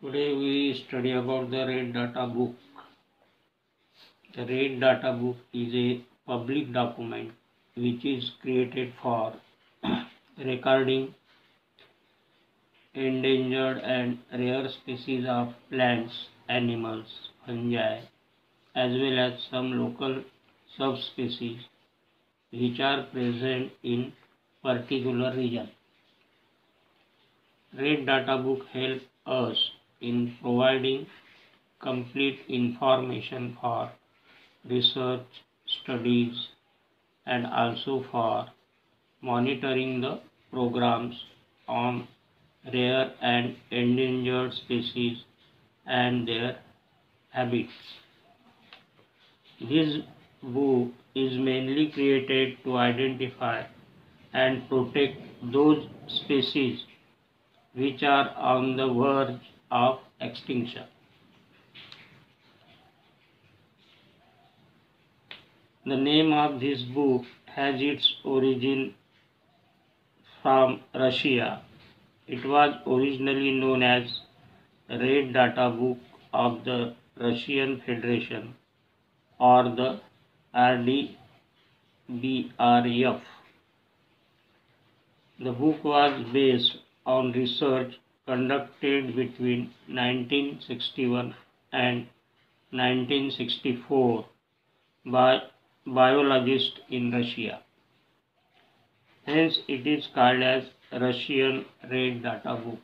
Today we study about the Red Data Book. The Red Data Book is a public document which is created for recording endangered and rare species of plants, animals, fungi, as well as some local subspecies which are present in particular region. Red Data Book helps us in providing complete information for research, studies, and also for monitoring the programs on rare and endangered species and their habits. This book is mainly created to identify and protect those species which are on the verge of extinction. The name of this book has its origin from Russia. It was originally known as Red Data Book of the Russian Federation or the RDBRF. The book was based on research conducted between 1961 and 1964 by biologists in Russia. Hence, it is called as Russian Red Data Book.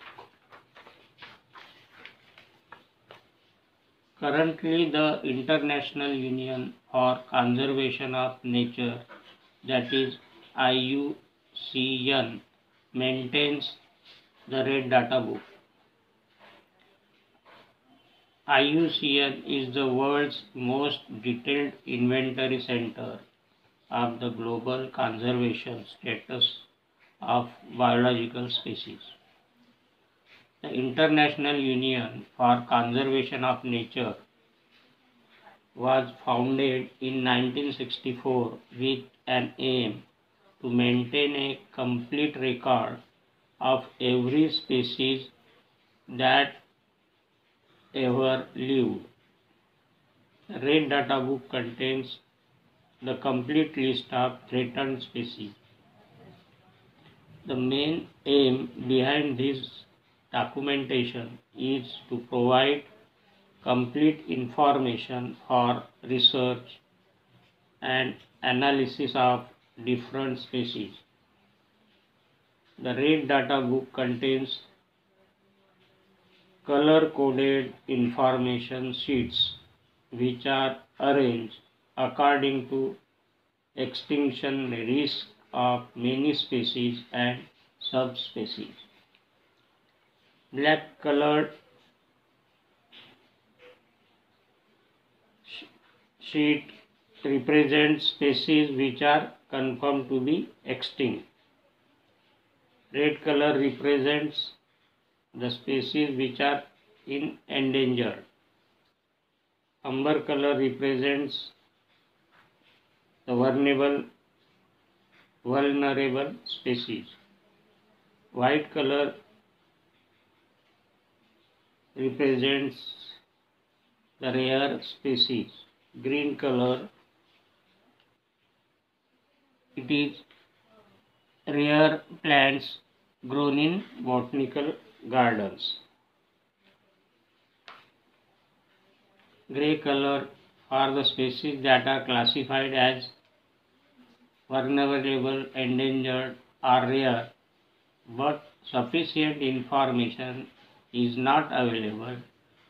Currently, the International Union for Conservation of Nature, that is IUCN, maintains the Red Data Book. IUCN is the world's most detailed inventory center of the global conservation status of biological species. The International Union for Conservation of Nature was founded in 1964 with an aim to maintain a complete record of every species that ever lived. The Red Data Book contains the complete list of threatened species. The main aim behind this documentation is to provide complete information for research and analysis of different species. The Red Data Book contains color-coded information sheets which are arranged according to extinction risk of many species and subspecies. Black colored sheet represents species which are confirmed to be extinct. Red color represents the species which are endangered. Amber color represents the vulnerable species. White color represents the rare species. Green color, it is rare plants grown in botanical gardens. Gray color are the species that are classified as vulnerable, endangered or rare, but sufficient information is not available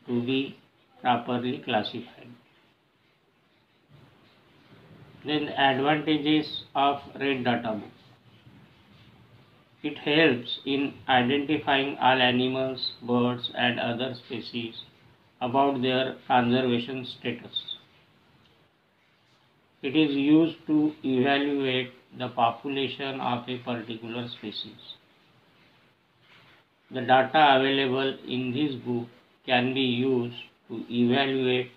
to be properly classified. Then the advantages of Red Data Book. It helps in identifying all animals, birds and other species about their conservation status. It is used to evaluate the population of a particular species. The data available in this book can be used to evaluate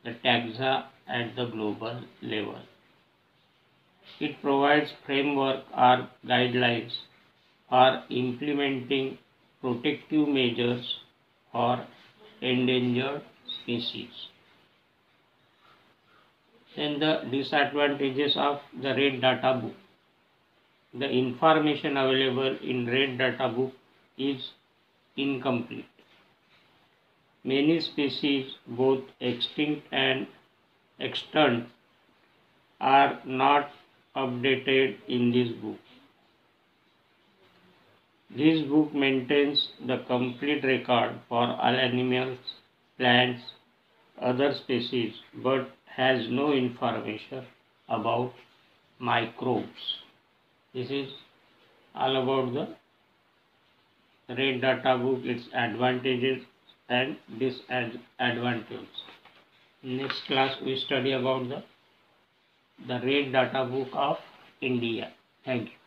the taxa at the global level. It provides framework or guidelines for implementing protective measures for endangered species. Then the disadvantages of the Red Data Book. The information available in Red Data Book is incomplete. Many species, both extinct and extant, are not updated in this book. This book maintains the complete record for all animals, plants, other species, but has no information about microbes. This is all about the Red Data Book, its advantages and disadvantages. Next class we study about the Red Data Book of India. Thank you.